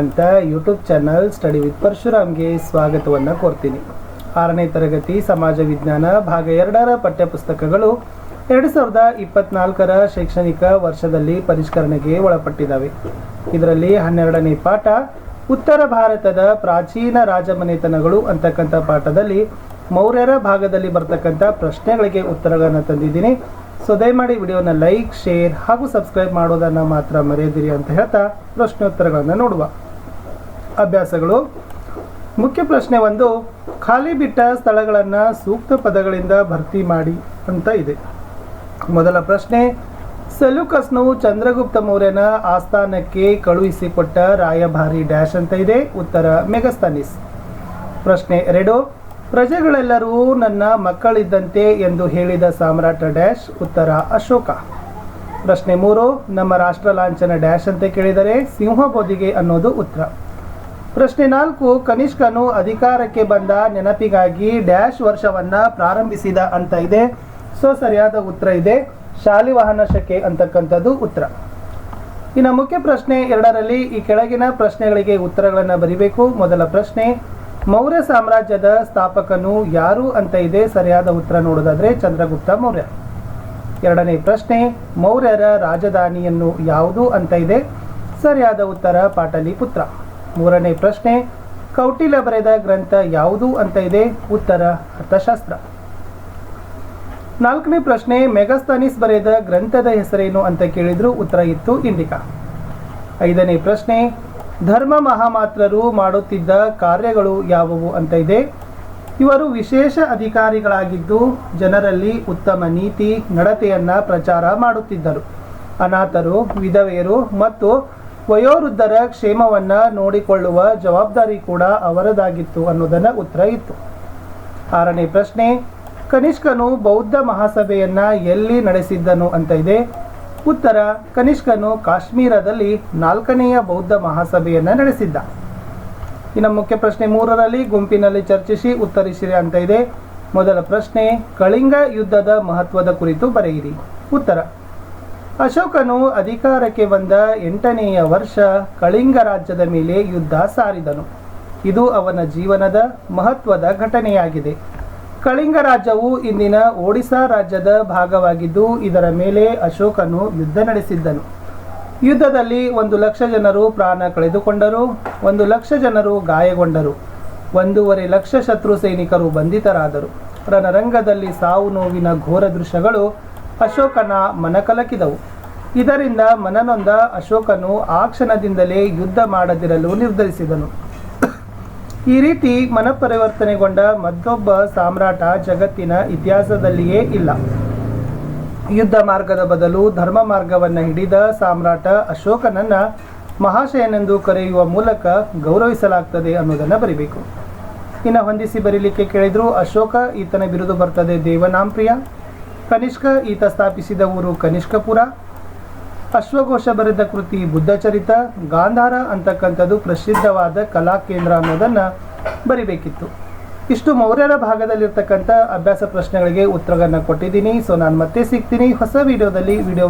ಅಂತ YouTube channel study with ಪರಶುರಾಮ್ಗೆ ಸ್ವಾಗತವನ್ನು ಕೋರ್ತೀನಿ. 6ನೇ ತರಗತಿ ಸಮಾಜ ವಿಜ್ಞಾನ ಭಾಗ 2ರ ಪಠ್ಯಪುಸ್ತಕಗಳು 2024ರ ಶೈಕ್ಷಣಿಕ ವರ್ಷದಲ್ಲಿ ಪರಿಷ್ಕರಣೆಗೆ ಒಳಪಟ್ಟಿದ್ದಾವೆ. ಇದರಲ್ಲಿ 12ನೇ ಪಾಠ ಉತ್ತರ ಭಾರತದ ಪ್ರಾಚೀನ ರಾಜಮನೆತನಗಳು ಅಂತಕ್ಕಂಥ ಪಾಠದಲ್ಲಿ ಮೌರ್ಯರ ಭಾಗದಲ್ಲಿ ಬರ್ತಕ್ಕಂಥ ಪ್ರಶ್ನೆಗಳಿಗೆ ಉತ್ತರಗಳನ್ನು ತಂದಿದ್ದೀನಿ. ಸೊ ದಯಮಾಡಿ ವಿಡಿಯೋನ ಲೈಕ್, ಶೇರ್ ಹಾಗೂ ಸಬ್ಸ್ಕ್ರೈಬ್ ಮಾಡೋದನ್ನು ಮಾತ್ರ ಮರೆಯದಿರಿ ಅಂತ ಹೇಳ್ತಾ ಪ್ರಶ್ನೋತ್ತರಗಳನ್ನು ನೋಡುವ. ಅಭ್ಯಾಸಗಳು. ಮುಖ್ಯ ಪ್ರಶ್ನೆ 1, ಖಾಲಿ ಬಿಟ್ಟ ಸ್ಥಳಗಳನ್ನು ಸೂಕ್ತ ಪದಗಳಿಂದ ಭರ್ತಿ ಮಾಡಿ ಅಂತ ಇದೆ. ಮೊದಲ ಪ್ರಶ್ನೆ, ಸೆಲ್ಯೂಕಸ್ನು ಚಂದ್ರಗುಪ್ತ ಮೌರ್ಯನ ಆಸ್ಥಾನಕ್ಕೆ ಕಳುಹಿಸಿಕೊಟ್ಟ ರಾಯಭಾರಿ ಡ್ಯಾಶ್ ಅಂತ ಇದೆ. ಉತ್ತರ ಮೆಗಸ್ತನಿಸ್. ಪ್ರಶ್ನೆ 2, ಪ್ರಜೆಗಳೆಲ್ಲರೂ ನನ್ನ ಮಕ್ಕಳಿದ್ದಂತೆ ಎಂದು ಹೇಳಿದ ಸಾಮ್ರಾಟ ಡ್ಯಾಶ್. ಉತ್ತರ ಅಶೋಕ. ಪ್ರಶ್ನೆ 3, ನಮ್ಮ ರಾಷ್ಟ್ರ ಲಾಂಛನ ಡ್ಯಾಶ್ ಅಂತ ಕೇಳಿದರೆ ಸಿಂಹಬೊದಿಗೆ ಅನ್ನೋದು ಉತ್ತರ. ಪ್ರಶ್ನೆ 4, ಕನಿಷ್ಕನು ಅಧಿಕಾರಕ್ಕೆ ಬಂದ ನೆನಪಿಗಾಗಿ ಡ್ಯಾಶ್ ವರ್ಷವನ್ನು ಪ್ರಾರಂಭಿಸಿದ ಅಂತ ಇದೆ. ಸೊ ಸರಿಯಾದ ಉತ್ತರ ಇದೆ ಶಾಲಿವಾಹನ ಶಕೆ ಅಂತಕ್ಕಂಥದ್ದು ಉತ್ತರ. ಇನ್ನು ಮುಖ್ಯ ಪ್ರಶ್ನೆ 2ರಲ್ಲಿ ಈ ಕೆಳಗಿನ ಪ್ರಶ್ನೆಗಳಿಗೆ ಉತ್ತರಗಳನ್ನು ಬರೀಬೇಕು. ಮೊದಲ ಪ್ರಶ್ನೆ, ಮೌರ್ಯ ಸಾಮ್ರಾಜ್ಯದ ಸ್ಥಾಪಕನು ಯಾರು ಅಂತ ಇದೆ. ಸರಿಯಾದ ಉತ್ತರ ನೋಡೋದಾದ್ರೆ ಚಂದ್ರಗುಪ್ತ ಮೌರ್ಯ. 2ನೇ ಪ್ರಶ್ನೆ, ಮೌರ್ಯರ ರಾಜಧಾನಿಯನ್ನು ಯಾವುದು ಅಂತ ಇದೆ. ಸರಿಯಾದ ಉತ್ತರ ಪಾಟಲಿಪುತ್ರ. 3ನೇ ಪ್ರಶ್ನೆ, ಕೌಟಿಲ್ಯ ಬರೆದ ಗ್ರಂಥ ಯಾವುದು ಅಂತ ಇದೆ. ಉತ್ತರ ಅರ್ಥಶಾಸ್ತ್ರ. 4ನೇ ಪ್ರಶ್ನೆ, ಮೆಗಸ್ತನಿಸ್ ಬರೆದ ಗ್ರಂಥದ ಹೆಸರೇನು ಅಂತ ಕೇಳಿದ್ರು. ಉತ್ತರ ಇತ್ತು ಇಂಡಿಕಾ. 5ನೇ ಪ್ರಶ್ನೆ, ಧರ್ಮ ಮಹಾಮಾತ್ರರು ಮಾಡುತ್ತಿದ್ದ ಕಾರ್ಯಗಳು ಯಾವುವು ಅಂತ ಇದೆ. ಇವರು ವಿಶೇಷ ಅಧಿಕಾರಿಗಳಾಗಿದ್ದು ಜನರಲ್ಲಿ ಉತ್ತಮ ನೀತಿ ನಡತೆಯನ್ನು ಪ್ರಚಾರ ಮಾಡುತ್ತಿದ್ದರು. ಅನಾಥರು, ವಿಧವೆಯರು ಮತ್ತು ವಯೋವೃದ್ಧರ ಕ್ಷೇಮವನ್ನು ನೋಡಿಕೊಳ್ಳುವ ಜವಾಬ್ದಾರಿ ಕೂಡ ಅವರದಾಗಿತ್ತು ಅನ್ನೋದನ್ನು ಉತ್ತರ ಇತ್ತು. 6ನೇ ಪ್ರಶ್ನೆ, ಕನಿಷ್ಕನು ಬೌದ್ಧ ಮಹಾಸಭೆಯನ್ನು ಎಲ್ಲಿ ನಡೆಸಿದ್ದನು ಅಂತ ಇದೆ. ಉತ್ತರ ಕನಿಷ್ಕನು ಕಾಶ್ಮೀರದಲ್ಲಿ 4ನೆಯ ಬೌದ್ಧ ಮಹಾಸಭೆಯನ್ನು ನಡೆಸಿದ್ದ. ಇನ್ನು ಮುಖ್ಯ ಪ್ರಶ್ನೆ 3ರಲ್ಲಿ ಗುಂಪಿನಲ್ಲಿ ಚರ್ಚಿಸಿ ಉತ್ತರಿಸಿರಿ ಅಂತ ಇದೆ. ಮೊದಲ ಪ್ರಶ್ನೆ, ಕಳಿಂಗ ಯುದ್ಧದ ಮಹತ್ವದ ಕುರಿತು ಬರೆಯಿರಿ. ಉತ್ತರ, ಅಶೋಕನು ಅಧಿಕಾರಕ್ಕೆ ಬಂದ 8ನೆಯ ವರ್ಷ ಕಳಿಂಗ ರಾಜ್ಯದ ಮೇಲೆ ಯುದ್ಧ ಸಾರಿದನು. ಇದು ಅವನ ಜೀವನದ ಮಹತ್ವದ ಘಟನೆಯಾಗಿದೆ. ಕಳಿಂಗ ರಾಜ್ಯವು ಇಂದಿನ ಒಡಿಶಾ ರಾಜ್ಯದ ಭಾಗವಾಗಿದ್ದು ಇದರ ಮೇಲೆ ಅಶೋಕನು ಯುದ್ಧ ನಡೆಸಿದ್ದನು. ಯುದ್ಧದಲ್ಲಿ 1,00,000 ಜನರು ಪ್ರಾಣ ಕಳೆದುಕೊಂಡರು, 1,00,000 ಜನರು ಗಾಯಗೊಂಡರು, 1.5 ಲಕ್ಷ ಶತ್ರು ಸೈನಿಕರು ಬಂಧಿತರಾದರು. ರಣರಂಗದಲ್ಲಿ ಸಾವು ನೋವಿನ ಘೋರ ದೃಶ್ಯಗಳು ಅಶೋಕನ ಮನಕಲಕಿದವು. ಇದರಿಂದ ಮನನೊಂದ ಅಶೋಕನು ಆ ಕ್ಷಣದಿಂದಲೇ ಯುದ್ಧ ಮಾಡದಿರಲು ನಿರ್ಧರಿಸಿದನು. ಈ ರೀತಿ ಮನಪರಿವರ್ತನೆಗೊಂಡ ಮತ್ತೊಬ್ಬ ಸಾಮ್ರಾಟ ಜಗತ್ತಿನ ಇತಿಹಾಸದಲ್ಲಿಯೇ ಇಲ್ಲ. ಯುದ್ಧ ಮಾರ್ಗದ ಬದಲು ಧರ್ಮ ಮಾರ್ಗವನ್ನು ಹಿಡಿದ ಸಾಮ್ರಾಟ ಅಶೋಕನನ್ನ ಮಹಾಶಯನೆಂದು ಕರೆಯುವ ಮೂಲಕ ಗೌರವಿಸಲಾಗ್ತದೆ ಅನ್ನೋದನ್ನು ಬರಿಬೇಕು. ಇನ್ನು ಹೊಂದಿಸಿ ಬರೀಲಿಕ್ಕೆ ಕೇಳಿದ್ರು. ಅಶೋಕ, ಈತನ ಬಿರುದು ಬರ್ತದೆ ದೇವನಾಂಪ್ರಿಯ. ಕನಿಷ್ಕ, ಈತ ಸ್ಥಾಪಿಸಿದ ಊರು ಕನಿಷ್ಕಪುರ. ಅಶ್ವಘೋಷ ಬರೆದ ಕೃತಿ ಬುದ್ಧಚರಿತ. ಗಾಂಧಾರ ಅಂತಕ್ಕಂಥದ್ದು ಪ್ರಸಿದ್ಧವಾದ ಕಲಾ ಕೇಂದ್ರ ಅನ್ನೋದನ್ನು ಬರಿಬೇಕಿತ್ತು. ಇಷ್ಟು ಮೌರ್ಯರ ಭಾಗದಲ್ಲಿರ್ತಕ್ಕಂಥ ಅಭ್ಯಾಸ ಪ್ರಶ್ನೆಗಳಿಗೆ ಉತ್ತರಗಳನ್ನು ಕೊಟ್ಟಿದ್ದೀನಿ. ಸೊ ನಾನು ಮತ್ತೆ ಸಿಗ್ತೀನಿ ಹೊಸ ವಿಡಿಯೋದಲ್ಲಿ. ವಿಡಿಯೋ